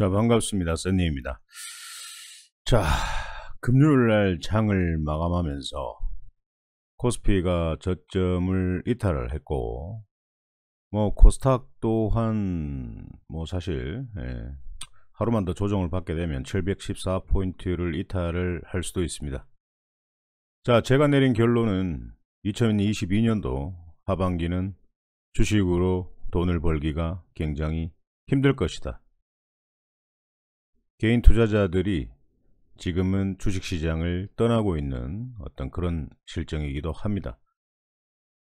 자, 반갑습니다. 써니입니다. 자, 금요일날 장을 마감하면서 코스피가 저점을 이탈을 했고, 코스닥 또한 사실 하루만 더 조정을 받게 되면 714포인트를 이탈을 할 수도 있습니다. 자, 제가 내린 결론은 2022년도 하반기는 주식으로 돈을 벌기가 굉장히 힘들 것이다. 개인 투자자들이 지금은 주식시장을 떠나고 있는 어떤 그런 실정이기도 합니다.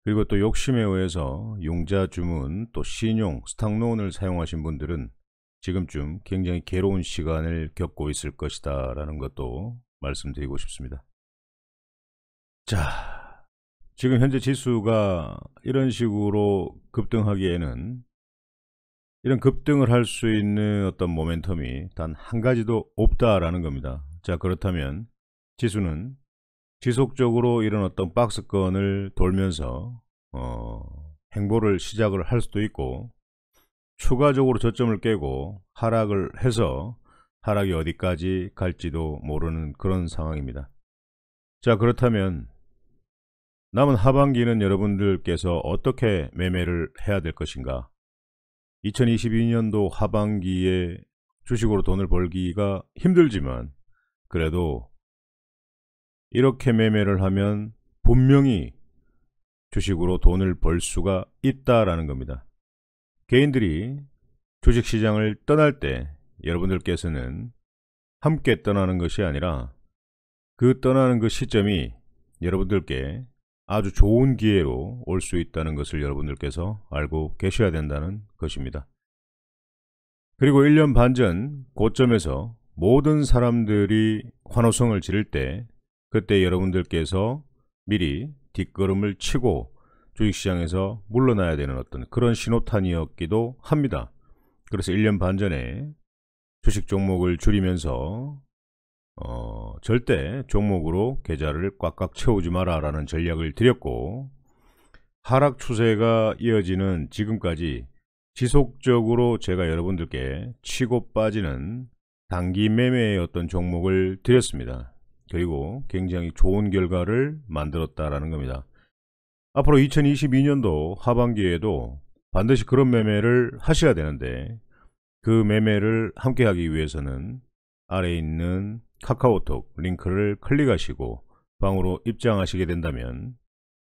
그리고 또 욕심에 의해서 융자 주문, 또 신용, 스탁론을 사용하신 분들은 지금쯤 굉장히 괴로운 시간을 겪고 있을 것이다 라는 것도 말씀드리고 싶습니다. 자, 지금 현재 지수가 이런 식으로 급등하기에는, 이런 급등을 할 수 있는 어떤 모멘텀이 단 한 가지도 없다라는 겁니다. 자, 그렇다면 지수는 지속적으로 이런 어떤 박스권을 돌면서 행보를 시작을 할 수도 있고, 추가적으로 저점을 깨고 하락을 해서 하락이 어디까지 갈지도 모르는 그런 상황입니다. 자, 그렇다면 남은 하반기는 여러분들께서 어떻게 매매를 해야 될 것인가? 2022년도 하반기에 주식으로 돈을 벌기가 힘들지만 그래도 이렇게 매매를 하면 분명히 주식으로 돈을 벌 수가 있다라는 겁니다. 개인들이 주식시장을 떠날 때 여러분들께서는 함께 떠나는 것이 아니라 그 떠나는 그 시점이 여러분들께 아주 좋은 기회로 올 수 있다는 것을 여러분들께서 알고 계셔야 된다는 것입니다. 그리고 1년 반 전 고점에서 모든 사람들이 환호성을 지를 때, 그때 여러분들께서 미리 뒷걸음을 치고 주식시장에서 물러나야 되는 어떤 그런 신호탄이었기도 합니다. 그래서 1년 반 전에 주식 종목을 줄이면서 절대 종목으로 계좌를 꽉꽉 채우지 마라 라는 전략을 드렸고, 하락 추세가 이어지는 지금까지 지속적으로 제가 여러분들께 치고 빠지는 단기 매매의 어떤 종목을 드렸습니다. 그리고 굉장히 좋은 결과를 만들었다라는 겁니다. 앞으로 2022년도 하반기에도 반드시 그런 매매를 하셔야 되는데, 그 매매를 함께 하기 위해서는 아래에 있는 카카오톡 링크를 클릭하시고 방으로 입장하시게 된다면,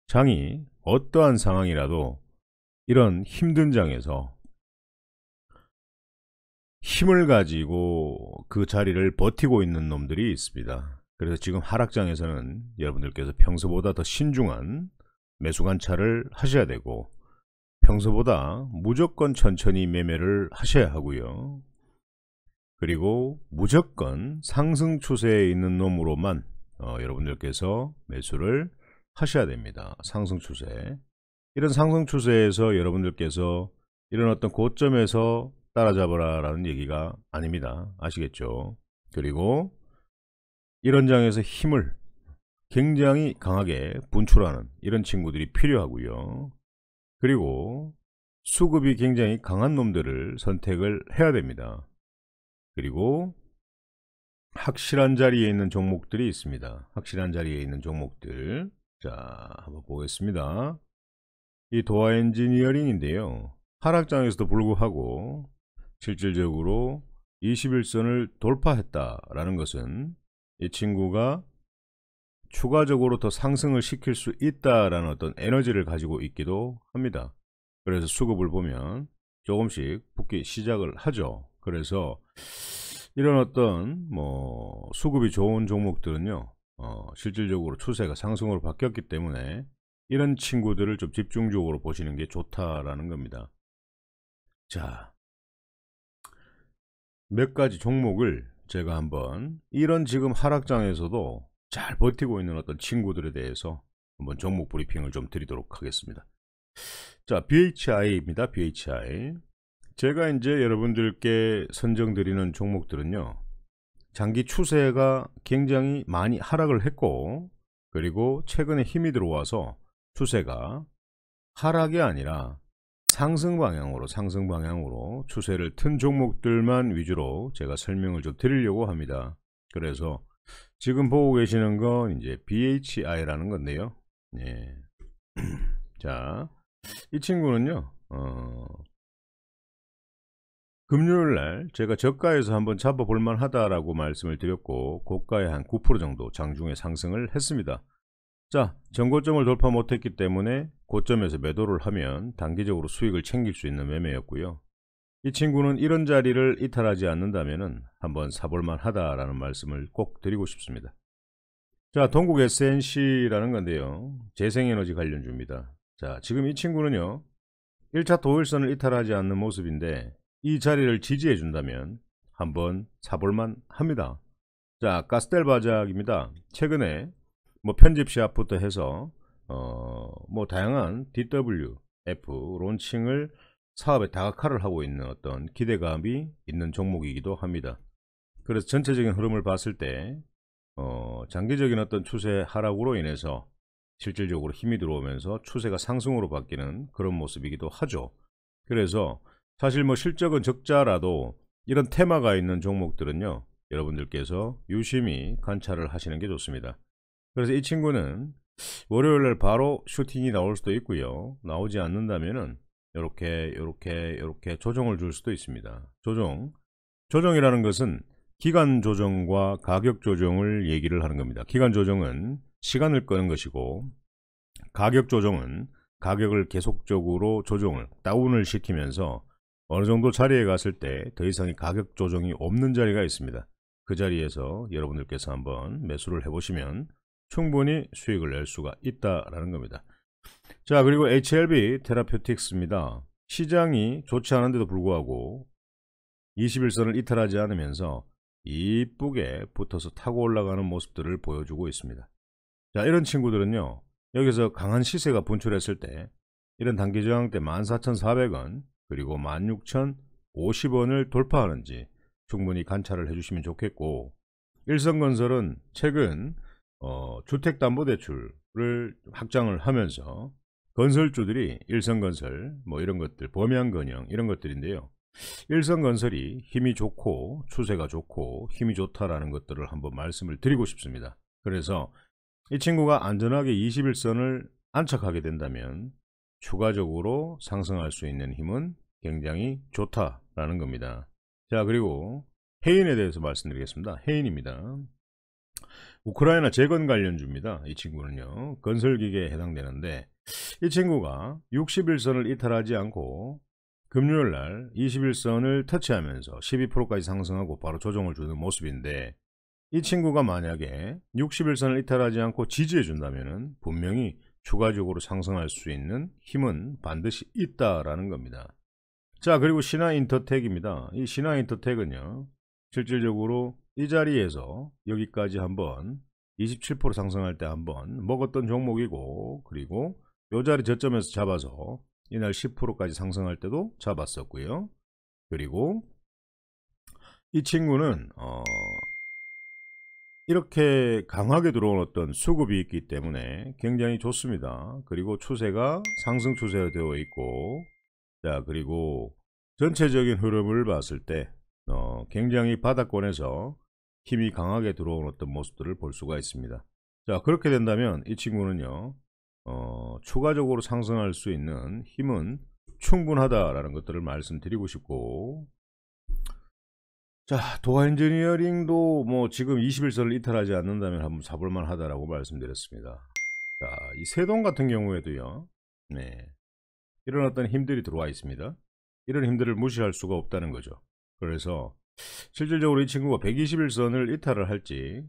장이 어떠한 상황이라도 이런 힘든 장에서 힘을 가지고 그 자리를 버티고 있는 놈들이 있습니다. 그래서 지금 하락장에서는 여러분들께서 평소보다 더 신중한 매수 관찰을 하셔야 되고, 평소보다 무조건 천천히 매매를 하셔야 하고요. 그리고 무조건 상승 추세에 있는 놈으로만 여러분들께서 매수를 하셔야 됩니다. 상승 추세. 이런 상승 추세에서 여러분들께서 이런 어떤 고점에서 따라잡으라 라는 얘기가 아닙니다. 아시겠죠? 그리고 이런 장에서 힘을 굉장히 강하게 분출하는 이런 친구들이 필요하고요. 그리고 수급이 굉장히 강한 놈들을 선택을 해야 됩니다. 그리고 확실한 자리에 있는 종목들이 있습니다. 확실한 자리에 있는 종목들. 자, 한번 보겠습니다. 이 도화 엔지니어링인데요. 하락장에서도 불구하고 실질적으로 21선을 돌파했다라는 것은 이 친구가 추가적으로 더 상승을 시킬 수 있다라는 어떤 에너지를 가지고 있기도 합니다. 그래서 수급을 보면 조금씩 붙기 시작을 하죠. 그래서 이런 어떤 수급이 좋은 종목들은요, 실질적으로 추세가 상승으로 바뀌었기 때문에 이런 친구들을 좀 집중적으로 보시는 게 좋다라는 겁니다. 자, 몇 가지 종목을 제가 한번 이런 지금 하락장에서도 잘 버티고 있는 어떤 친구들에 대해서 한번 종목 브리핑을 좀 드리도록 하겠습니다. 자, BHI입니다. BHI. 제가 이제 여러분들께 선정드리는 종목들은요, 장기 추세가 굉장히 많이 하락을 했고, 그리고 최근에 힘이 들어와서 추세가 하락이 아니라 상승 방향으로 추세를 튼 종목들만 위주로 제가 설명을 좀 드리려고 합니다. 그래서 지금 보고 계시는 건 이제 BHI라는 건데요. 예. 자, 이 친구는요, 금요일날 제가 저가에서 한번 잡아볼만 하다라고 말씀을 드렸고, 고가에 한 9% 정도 장중에 상승을 했습니다. 자, 전고점을 돌파 못했기 때문에 고점에서 매도를 하면 단기적으로 수익을 챙길 수 있는 매매였고요. 이 친구는 이런 자리를 이탈하지 않는다면 한번 사볼만 하다라는 말씀을 꼭 드리고 싶습니다. 자, 동국 SNC라는 건데요, 재생에너지 관련주입니다. 자, 지금 이 친구는요, 1차 도일선을 이탈하지 않는 모습인데 이 자리를 지지해 준다면 한번 사볼만 합니다. 자, 가스텔 바작입니다. 최근에 뭐 편집 시합부터 해서 뭐 다양한 DWF 론칭을 사업에 다각화를 하고 있는 어떤 기대감이 있는 종목이기도 합니다. 그래서 전체적인 흐름을 봤을 때 장기적인 어떤 추세 하락으로 인해서 실질적으로 힘이 들어오면서 추세가 상승으로 바뀌는 그런 모습이기도 하죠. 그래서 사실 뭐 실적은 적자라도 이런 테마가 있는 종목들은요, 여러분들께서 유심히 관찰을 하시는 게 좋습니다. 그래서 이 친구는 월요일날 바로 슈팅이 나올 수도 있고요, 나오지 않는다면은 이렇게 조정을 줄 수도 있습니다. 조정이라는 것은 기간 조정과 가격 조정을 얘기를 하는 겁니다. 기간 조정은 시간을 끄는 것이고, 가격 조정은 가격을 계속적으로 조정을 다운을 시키면서 어느 정도 자리에 갔을 때 더 이상의 가격 조정이 없는 자리가 있습니다. 그 자리에서 여러분들께서 한번 매수를 해보시면 충분히 수익을 낼 수가 있다라는 겁니다. 자, 그리고 HLB 테라퓨틱스입니다. 시장이 좋지 않은데도 불구하고 21선을 이탈하지 않으면서 이쁘게 붙어서 타고 올라가는 모습들을 보여주고 있습니다. 자, 이런 친구들은요, 여기서 강한 시세가 분출했을 때 이런 단기 저항 때 14,400원 그리고 16,050원을 돌파하는지 충분히 관찰을 해주시면 좋겠고, 일성건설은 최근 주택담보대출을 확장을 하면서 건설주들이 일성건설 뭐 이런 것들, 범양건영 이런 것들인데요, 일성건설이 힘이 좋고 추세가 좋고 힘이 좋다라는 것들을 한번 말씀을 드리고 싶습니다. 그래서 이 친구가 안전하게 21선을 안착하게 된다면 추가적으로 상승할 수 있는 힘은 굉장히 좋다라는 겁니다. 자, 그리고 해인에 대해서 말씀드리겠습니다. 해인입니다. 우크라이나 재건 관련주입니다. 이 친구는요, 건설기계에 해당되는데 이 친구가 61선을 이탈하지 않고 금요일날 21선을 터치하면서 12%까지 상승하고 바로 조정을 주는 모습인데, 이 친구가 만약에 61선을 이탈하지 않고 지지해 준다면 분명히 추가적으로 상승할 수 있는 힘은 반드시 있다라는 겁니다. 자, 그리고 신화인터텍입니다. 이 신화인터텍은요, 실질적으로 이 자리에서 여기까지 한번 27% 상승할 때 한번 먹었던 종목이고, 그리고 이 자리 저점에서 잡아서 이날 10%까지 상승할 때도 잡았었고요. 그리고 이 친구는 이렇게 강하게 들어온 어떤 수급이 있기 때문에 굉장히 좋습니다. 그리고 추세가 상승 추세가 되어 있고, 자, 그리고 전체적인 흐름을 봤을 때 굉장히 바닥권에서 힘이 강하게 들어온 어떤 모습들을 볼 수가 있습니다. 자, 그렇게 된다면 이 친구는요, 추가적으로 상승할 수 있는 힘은 충분하다라는 것들을 말씀드리고 싶고, 자, 도화엔지니어링도 뭐 지금 21선을 이탈하지 않는다면 한번 사볼만 하다라고 말씀드렸습니다. 자, 이 세동 같은 경우에도요, 네, 이런 어떤 힘들이 들어와 있습니다. 이런 힘들을 무시할 수가 없다는 거죠. 그래서 실질적으로 이 친구가 121선을 이탈을 할지,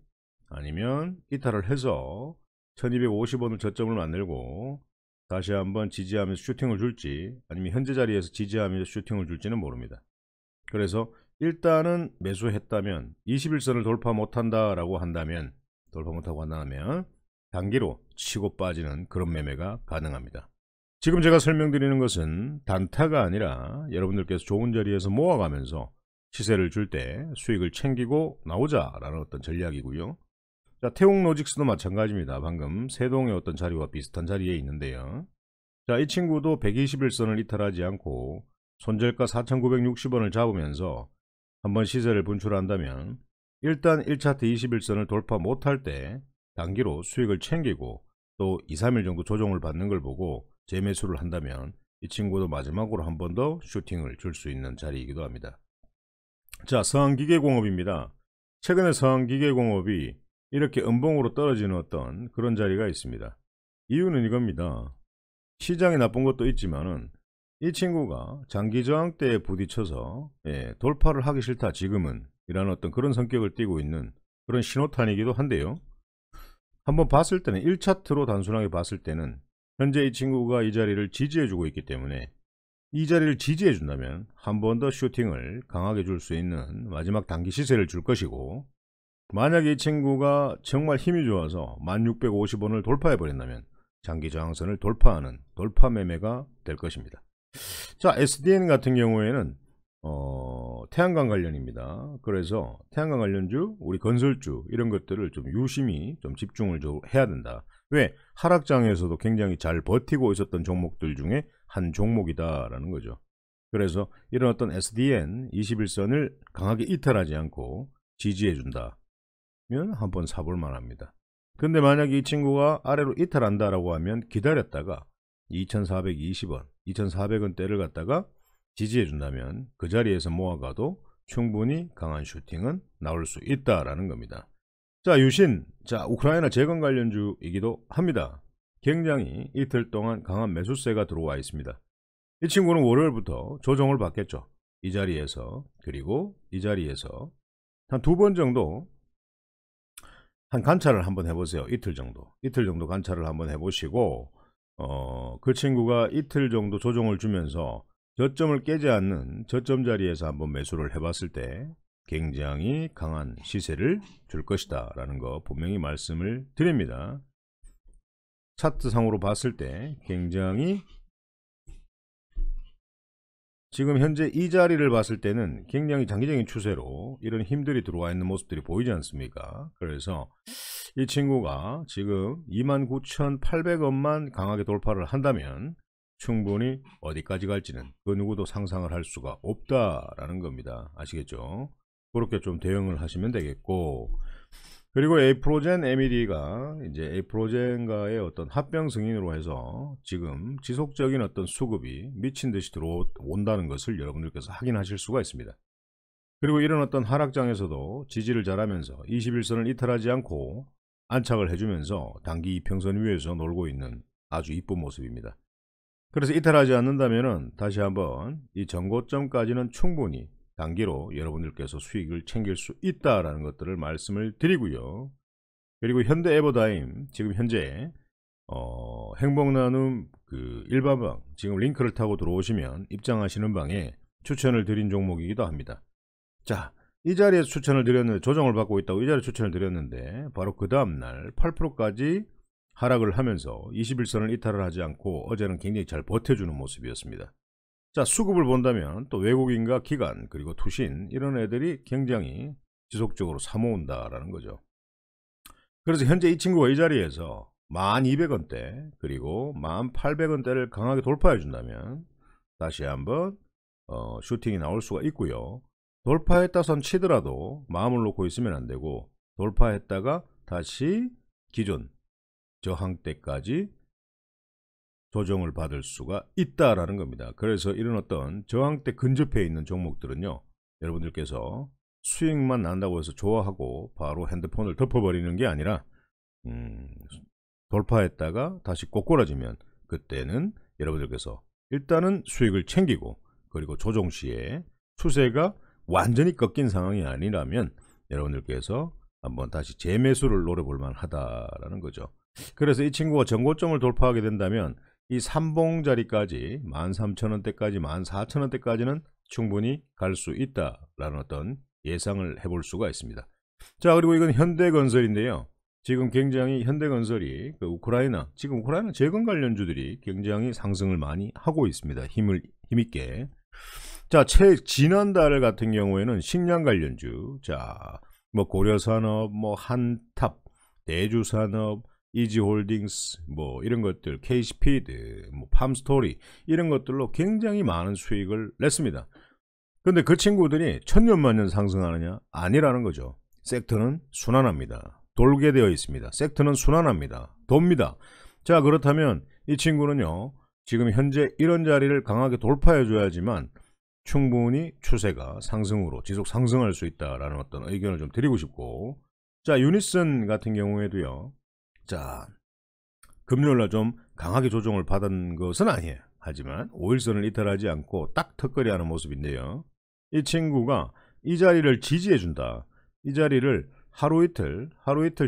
아니면 이탈을 해서 1250원을 저점을 만들고 다시 한번 지지하면서 슈팅을 줄지, 아니면 현재 자리에서 지지하면서 슈팅을 줄지는 모릅니다. 그래서 일단은 매수했다면 21선을 돌파 못한다고 한다면 단기로 치고 빠지는 그런 매매가 가능합니다. 지금 제가 설명드리는 것은 단타가 아니라 여러분들께서 좋은 자리에서 모아가면서 시세를 줄 때 수익을 챙기고 나오자라는 어떤 전략이고요. 자, 태웅로직스도 마찬가지입니다. 방금 세동의 어떤 자리와 비슷한 자리에 있는데요, 자, 이 친구도 121선을 이탈하지 않고 손절가 4,960원을 잡으면서 한번 시세를 분출한다면 일단 1차트 21선을 돌파 못할 때 단기로 수익을 챙기고 또 2, 3일 정도 조정을 받는 걸 보고 재매수를 한다면 이 친구도 마지막으로 한 번 더 슈팅을 줄 수 있는 자리이기도 합니다. 자, 서한기계공업입니다. 최근에 서한기계공업이 이렇게 음봉으로 떨어지는 어떤 그런 자리가 있습니다. 이유는 이겁니다. 시장이 나쁜 것도 있지만은 이 친구가 장기 저항대에 부딪혀서 돌파를 하기 싫다 지금은 이런 어떤 그런 성격을 띠고 있는 그런 신호탄이기도 한데요. 한번 봤을 때는 1차트로 단순하게 봤을 때는 현재 이 친구가 이 자리를 지지해주고 있기 때문에 이 자리를 지지해준다면 한 번 더 슈팅을 강하게 줄 수 있는 마지막 단기 시세를 줄 것이고, 만약에 이 친구가 정말 힘이 좋아서 1650원을 돌파해 버린다면 장기 저항선을 돌파하는 돌파 매매가 될 것입니다. 자, SDN 같은 경우에는 태양광 관련입니다. 그래서 태양광 관련주, 우리 건설주 이런 것들을 좀 유심히 좀 집중을 해야 된다. 왜? 하락장에서도 굉장히 잘 버티고 있었던 종목들 중에 한 종목이다라는 거죠. 그래서 이런 어떤 SDN 21선을 강하게 이탈하지 않고 지지해 준다면 한번 사볼 만합니다. 근데 만약에 이 친구가 아래로 이탈한다라고 하면 기다렸다가 2420원, 2400원대를 갖다가 지지해 준다면 그 자리에서 모아가도 충분히 강한 슈팅은 나올 수 있다라는 겁니다. 자, 유신. 자, 우크라이나 재건 관련주이기도 합니다. 굉장히 이틀 동안 강한 매수세가 들어와 있습니다. 이 친구는 월요일부터 조정을 받겠죠. 이 자리에서, 그리고 이 자리에서 한 2번 정도 한 관찰을 한번 해보세요. 이틀 정도 관찰을 한번 해보시고 그 친구가 이틀 정도 조정을 주면서 저점을 깨지 않는 저점 자리에서 한번 매수를 해봤을 때 굉장히 강한 시세를 줄 것이다 라는 거 분명히 말씀을 드립니다. 차트상으로 봤을 때 굉장히 지금 현재 이 자리를 봤을 때는 굉장히 장기적인 추세로 이런 힘들이 들어와 있는 모습들이 보이지 않습니까? 그래서 이 친구가 지금 29,800원만 강하게 돌파를 한다면 충분히 어디까지 갈지는 그 누구도 상상을 할 수가 없다라는 겁니다. 아시겠죠? 그렇게 좀 대응을 하시면 되겠고, 그리고 에이프로젠 MED가 이제 에이프로젠과의 어떤 합병 승인으로 해서 지금 지속적인 어떤 수급이 미친 듯이 들어온다는 것을 여러분들께서 확인하실 수가 있습니다. 그리고 이런 어떤 하락장에서도 지지를 잘하면서 21선을 이탈하지 않고 안착을 해주면서 단기 이평선 위에서 놀고 있는 아주 이쁜 모습입니다. 그래서 이탈하지 않는다면은 다시 한번 이 전고점까지는 충분히 단기로 여러분들께서 수익을 챙길 수 있다라는 것들을 말씀을 드리고요. 그리고 현대 에버다임 지금 현재 행복나눔 그 일반방 지금 링크를 타고 들어오시면 입장하시는 방에 추천을 드린 종목이기도 합니다. 자, 이 자리에서 추천을 드렸는데 조정을 받고 있다고 이 자리에 추천을 드렸는데 바로 그 다음날 8%까지 하락을 하면서 21선을 이탈을 하지 않고 어제는 굉장히 잘 버텨주는 모습이었습니다. 자, 수급을 본다면 또 외국인과 기관 그리고 투신 이런 애들이 굉장히 지속적으로 사모은다라는 거죠. 그래서 현재 이 친구가 이 자리에서 1200원대 그리고 1800원대를 강하게 돌파해 준다면 다시 한번 슈팅이 나올 수가 있고요. 돌파했다 손 치더라도 마음을 놓고 있으면 안 되고 돌파했다가 다시 기존 저항대까지 조정을 받을 수가 있다라는 겁니다. 그래서 이런 어떤 저항대 근접해 있는 종목들은요, 여러분들께서 수익만 난다고 해서 좋아하고 바로 핸드폰을 덮어버리는 게 아니라 돌파했다가 다시 꼬꾸라지면 그때는 여러분들께서 일단은 수익을 챙기고, 그리고 조정 시에 추세가 완전히 꺾인 상황이 아니라면 여러분들께서 한번 다시 재매수를 노려볼 만하다라는 거죠. 그래서 이 친구가 전고점을 돌파하게 된다면 이 삼봉 자리까지 13,000원대까지 14,000원대까지는 충분히 갈 수 있다라는 어떤 예상을 해볼 수가 있습니다. 자, 그리고 이건 현대건설인데요. 지금 굉장히 현대건설이 지금 우크라이나 재건 관련주들이 굉장히 상승을 많이 하고 있습니다. 힘있게. 자, 지난달 같은 경우에는 식량 관련주, 자, 뭐 고려산업, 뭐 한탑, 대주산업, 이지홀딩스, 뭐 이런 것들, K스피드, 뭐 팜스토리 이런 것들로 굉장히 많은 수익을 냈습니다. 근데 그 친구들이 천년만년 상승하느냐? 아니라는 거죠. 섹터는 순환합니다. 돌게 되어 있습니다. 섹터는 순환합니다. 돕니다. 자, 그렇다면 이 친구는요, 지금 현재 이런 자리를 강하게 돌파해 줘야지만 충분히 추세가 상승으로 지속 상승할 수 있다라는 어떤 의견을 좀 드리고 싶고, 자, 유니슨 같은 경우에도요, 자, 금요일날 좀 강하게 조정을 받은 것은 아니에요. 하지만 5일선을 이탈하지 않고 딱 턱걸이 하는 모습인데요, 이 친구가 이 자리를 지지해 준다, 이 자리를 하루 이틀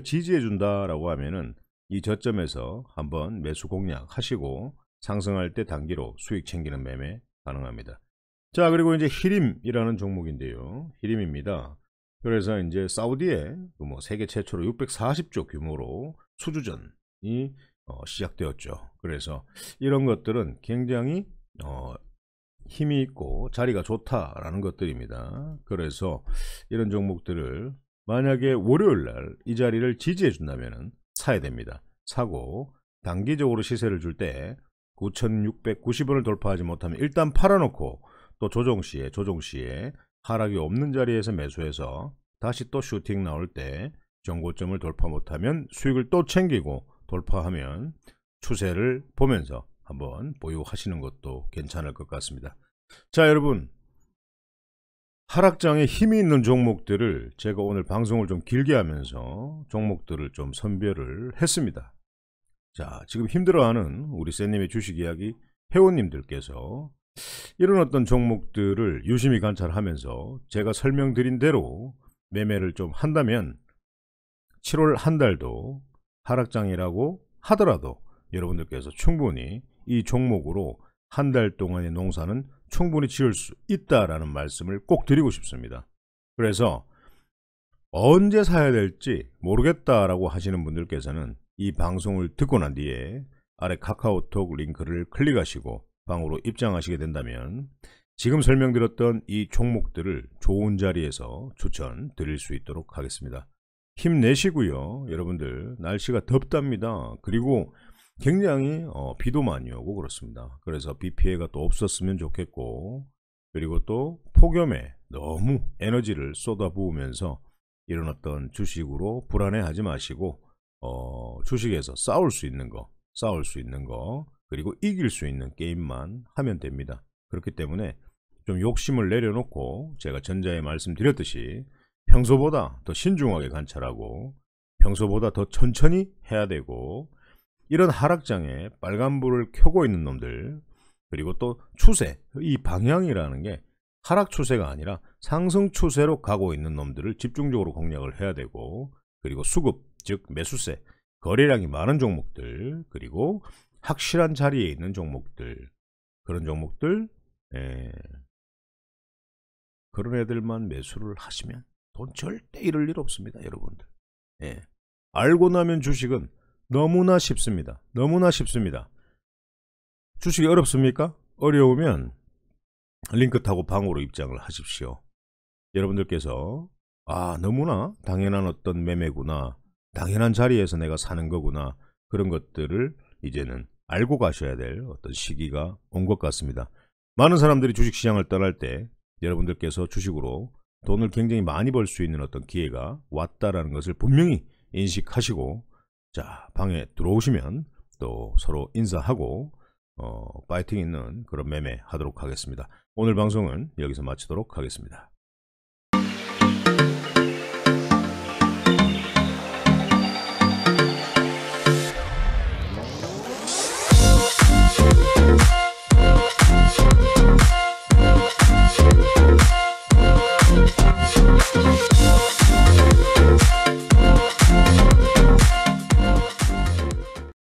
지지해 준다라고 하면은 이 저점에서 한번 매수 공략 하시고 상승할 때 단기로 수익 챙기는 매매 가능합니다. 자, 그리고 이제 히림이라는 종목인데요, 히림입니다. 그래서 이제 사우디에 뭐 세계 최초로 640조 규모로 수주전이 시작되었죠. 그래서 이런 것들은 굉장히 힘이 있고 자리가 좋다라는 것들입니다. 그래서 이런 종목들을 만약에 월요일날 이 자리를 지지해 준다면 사야 됩니다. 사고 단기적으로 시세를 줄 때 9,690원을 돌파하지 못하면 일단 팔아놓고 또 조정시에 하락이 없는 자리에서 매수해서 다시 또 슈팅 나올 때 정고점을 돌파 못하면 수익을 또 챙기고 돌파하면 추세를 보면서 한번 보유하시는 것도 괜찮을 것 같습니다. 자, 여러분, 하락장에 힘이 있는 종목들을 제가 오늘 방송을 좀 길게 하면서 종목들을 좀 선별을 했습니다. 자, 지금 힘들어하는 우리 쌤님의 주식 이야기 회원님들께서 이런 어떤 종목들을 유심히 관찰하면서 제가 설명드린 대로 매매를 좀 한다면 7월 한 달도 하락장이라고 하더라도 여러분들께서 충분히 이 종목으로 한 달 동안의 농사는 충분히 지을 수 있다라는 말씀을 꼭 드리고 싶습니다. 그래서 언제 사야 될지 모르겠다라고 하시는 분들께서는 이 방송을 듣고 난 뒤에 아래 카카오톡 링크를 클릭하시고 방으로 입장하시게 된다면 지금 설명드렸던 이 종목들을 좋은 자리에서 추천드릴 수 있도록 하겠습니다. 힘내시고요. 여러분들, 날씨가 덥답니다. 그리고 굉장히 비도 많이 오고 그렇습니다. 그래서 비 피해가 또 없었으면 좋겠고, 그리고 또 폭염에 너무 에너지를 쏟아부으면서 이런 어떤 주식으로 불안해하지 마시고 주식에서 싸울 수 있는 거 그리고 이길 수 있는 게임만 하면 됩니다. 그렇기 때문에 좀 욕심을 내려놓고 제가 전자에 말씀드렸듯이 평소보다 더 신중하게 관찰하고 평소보다 더 천천히 해야 되고, 이런 하락장에 빨간불을 켜고 있는 놈들, 그리고 또 추세, 이 방향이라는 게 하락 추세가 아니라 상승 추세로 가고 있는 놈들을 집중적으로 공략을 해야 되고, 그리고 수급, 즉 매수세, 거래량이 많은 종목들, 그리고 확실한 자리에 있는 종목들, 그런 종목들, 그런 애들만 매수를 하시면 돈 절대 잃을 일 없습니다, 여러분들. 알고 나면 주식은 너무나 쉽습니다. 너무나 쉽습니다. 주식이 어렵습니까? 어려우면 링크 타고 방으로 입장을 하십시오. 여러분들께서 너무나 당연한 어떤 매매구나, 당연한 자리에서 내가 사는 거구나, 그런 것들을 이제는 알고 가셔야 될 어떤 시기가 온 것 같습니다. 많은 사람들이 주식시장을 떠날 때 여러분들께서 주식으로 돈을 굉장히 많이 벌 수 있는 어떤 기회가 왔다라는 것을 분명히 인식하시고, 자, 방에 들어오시면 또 서로 인사하고 파이팅 있는 그런 매매 하도록 하겠습니다. 오늘 방송은 여기서 마치도록 하겠습니다.